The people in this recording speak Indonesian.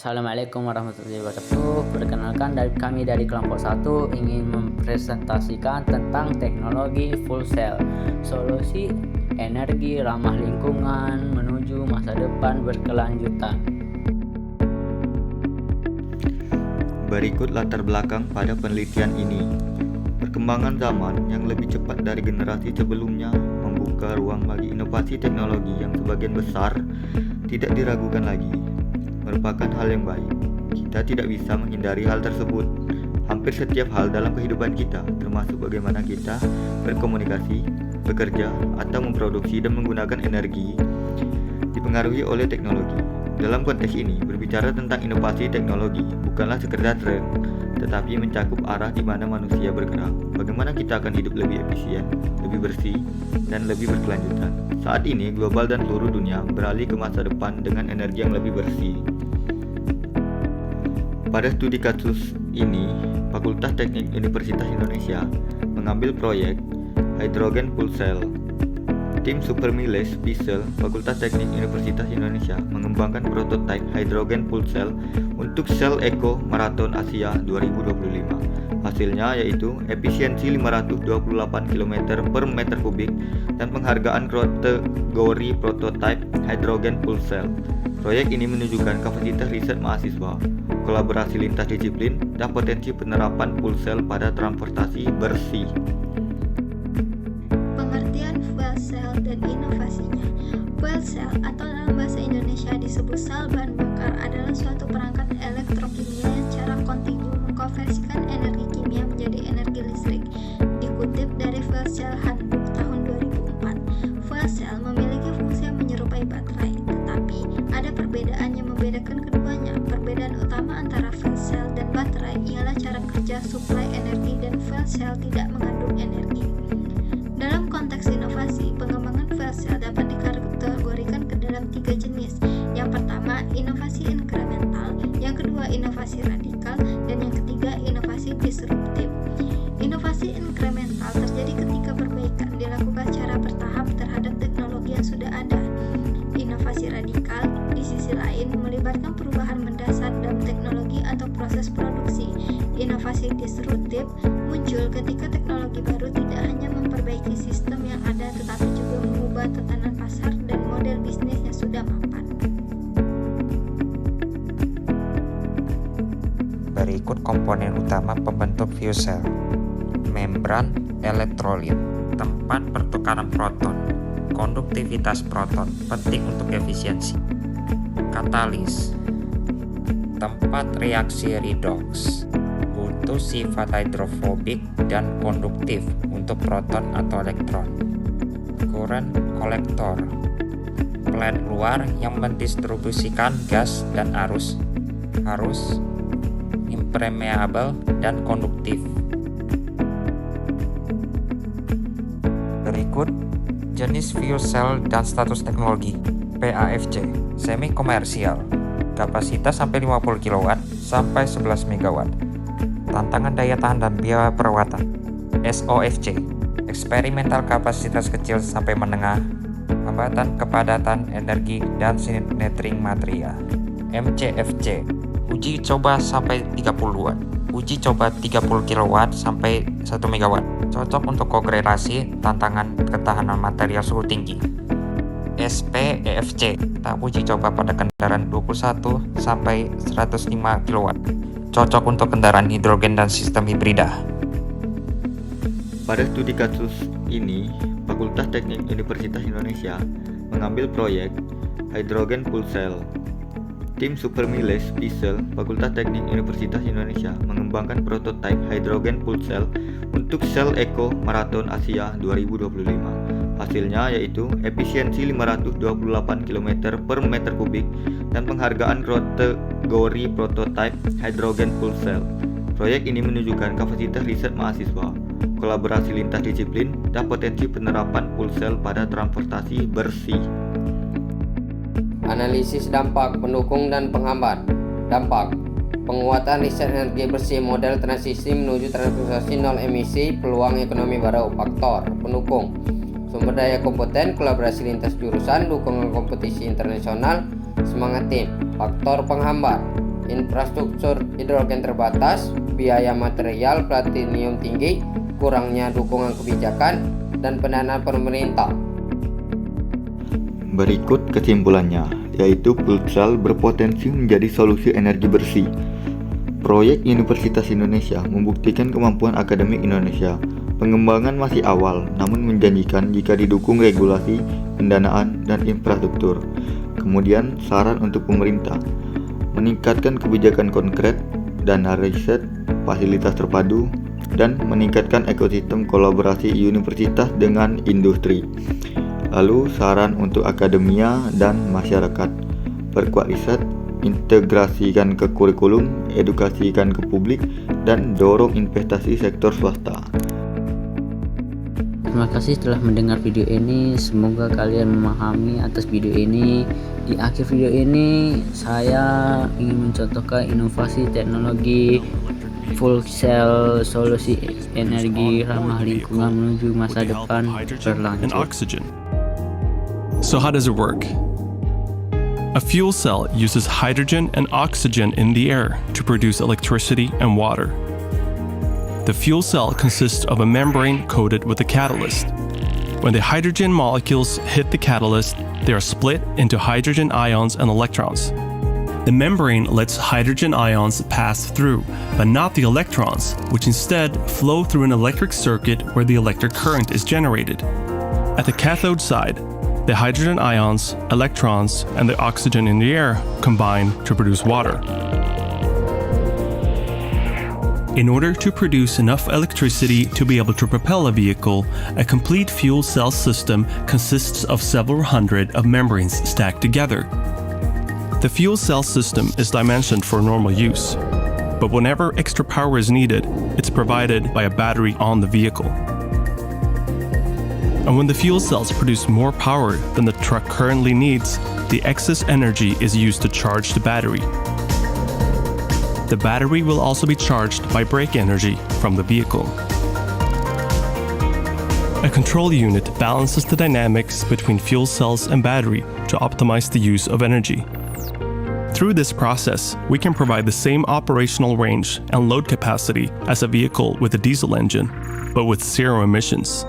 Assalamualaikum warahmatullahi wabarakatuh. Perkenalkan kami dari kelompok 1 ingin mempresentasikan tentang teknologi fuel cell, solusi energi ramah lingkungan menuju masa depan berkelanjutan. Berikut latar belakang pada penelitian ini. Perkembangan zaman yang lebih cepat dari generasi sebelumnya membuka ruang bagi inovasi teknologi yang sebagian besar tidak diragukan lagi. Merupakan hal yang baik. Kita tidak bisa menghindari hal tersebut. Hampir setiap hal dalam kehidupan kita, termasuk bagaimana kita berkomunikasi, bekerja, atau memproduksi dan menggunakan energi, dipengaruhi oleh teknologi. Dalam konteks ini, berbicara tentang inovasi teknologi bukanlah sekedar tren, tetapi mencakup arah di mana manusia bergerak. Bagaimana kita akan hidup lebih efisien, lebih bersih, dan lebih berkelanjutan. Saat ini, global dan seluruh dunia beralih ke masa depan dengan energi yang lebih bersih. Pada studi kasus ini, Fakultas Teknik Universitas Indonesia mengambil proyek hydrogen fuel cell. Tim Supermiles Pisel, Fakultas Teknik Universitas Indonesia mengembangkan prototipe hydrogen fuel cell untuk Shell Eco Marathon Asia 2025. Hasilnya yaitu efisiensi 528 km per meter kubik dan penghargaan kategori prototipe hydrogen fuel cell. Proyek ini menunjukkan kapasitas riset mahasiswa, kolaborasi lintas disiplin, dan potensi penerapan fuel cell pada transportasi bersih. Pengertian fuel cell dan inovasinya. Fuel cell atau dalam bahasa Indonesia disebut sel bahan bakar adalah suatu perangkat elektrokimia yang secara kontinu mengkonversikan energi kimia menjadi energi listrik. Dikutip dari Fuel Cell Handbook tahun 2004, fuel cell memiliki fungsi yang menyerupai baterai, tetapi ada perbedaan yang membedakan keduanya. Perbedaan utama antara fuel cell dan baterai ialah cara kerja suplai energi, dan fuel cell tidak mengandung energi. Dalam konteks inovasi, pengembangan fuel cell dapat dikategorikan ke dalam 3 jenis. Yang pertama, inovasi inkremental, yang kedua, inovasi radikal, dan yang ketiga, inovasi disruptif. Inovasi inkremental terjadi ketika perbaikan dilakukan secara bertahap terhadap teknologi yang sudah ada. Inovasi radikal, di sisi lain, melibatkan perubahan mendasar dalam teknologi atau proses produksi. Inovasi disruptif muncul ketika teknologi baru tidak hanya memperbaiki sistem yang ada, tetapi juga mengubah tatanan pasar dan model bisnis yang sudah mapan. Berikut komponen utama pembentuk fuel cell. Membran elektrolit, tempat pertukaran proton, konduktivitas proton, penting untuk efisiensi. Katalis, tempat reaksi redox, butuh sifat hidrofobik dan konduktif untuk proton atau elektron. Current kolektor, plat luar yang mendistribusikan gas dan arus impermeable dan konduktif. Berikut jenis fuel cell dan status teknologi. PAFC, semi komersial, kapasitas sampai 50 kW sampai 11 MW. Tantangan daya tahan dan biaya perawatan. SOFC, eksperimental kapasitas kecil sampai menengah, hambatan kepadatan energi dan simetring material. MCFC, uji coba sampai 30 watt, uji coba 30 kW sampai 1 MW, cocok untuk korelasi tantangan ketahanan material suhu tinggi. SPEFC, tahap uji coba pada kendaraan 21 sampai 105 kW, cocok untuk kendaraan hidrogen dan sistem hibrida. Pada studi kasus ini, Fakultas Teknik Universitas Indonesia mengambil proyek hydrogen fuel cell. Tim Supermiles Pisel, Fakultas Teknik Universitas Indonesia mengembangkan prototipe hydrogen fuel cell untuk Shell Eco Marathon Asia 2025. Hasilnya yaitu efisiensi 528 km per meter kubik dan penghargaan kategori prototipe hydrogen fuel cell. Proyek ini menunjukkan kapasitas riset mahasiswa, kolaborasi lintas disiplin, dan potensi penerapan fuel cell pada transportasi bersih. Analisis dampak, pendukung dan penghambat. Dampak: penguatan riset energi bersih, model transisi menuju transportasi nol emisi, peluang ekonomi baru. Faktor pendukung: sumber daya kompeten, kolaborasi lintas jurusan, dukungan kompetisi internasional, semangat tim. Faktor penghambat: infrastruktur hidrogen terbatas, biaya material platinum tinggi, kurangnya dukungan kebijakan, dan pendanaan pemerintah. Berikut kesimpulannya, yaitu fuel cell berpotensi menjadi solusi energi bersih. Proyek Universitas Indonesia membuktikan kemampuan akademik Indonesia. Pengembangan masih awal, namun menjanjikan jika didukung regulasi, pendanaan, dan infrastruktur. Kemudian, saran untuk pemerintah, meningkatkan kebijakan konkret, dana riset, fasilitas terpadu, dan meningkatkan ekosistem kolaborasi universitas dengan industri. Lalu, saran untuk akademia dan masyarakat, perkuat riset, integrasikan ke kurikulum, edukasikan ke publik, dan dorong investasi sektor swasta. Terima kasih telah mendengar video ini. Semoga kalian memahami atas video ini. Di akhir video ini saya ingin mencontohkan inovasi teknologi fuel cell, solusi energi ramah lingkungan menuju masa depan berlanjut. So how does it work? A fuel cell uses hydrogen and oxygen in the air to produce electricity and water. The fuel cell consists of a membrane coated with a catalyst. When the hydrogen molecules hit the catalyst, they are split into hydrogen ions and electrons. The membrane lets hydrogen ions pass through, but not the electrons, which instead flow through an electric circuit where the electric current is generated. At the cathode side, the hydrogen ions, electrons, and the oxygen in the air combine to produce water. In order to produce enough electricity to be able to propel a vehicle, a complete fuel cell system consists of several hundred of membranes stacked together. The fuel cell system is dimensioned for normal use, but whenever extra power is needed, it's provided by a battery on the vehicle. And when the fuel cells produce more power than the truck currently needs, the excess energy is used to charge the battery. The battery will also be charged by brake energy from the vehicle. A control unit balances the dynamics between fuel cells and battery to optimize the use of energy. Through this process, we can provide the same operational range and load capacity as a vehicle with a diesel engine, but with zero emissions.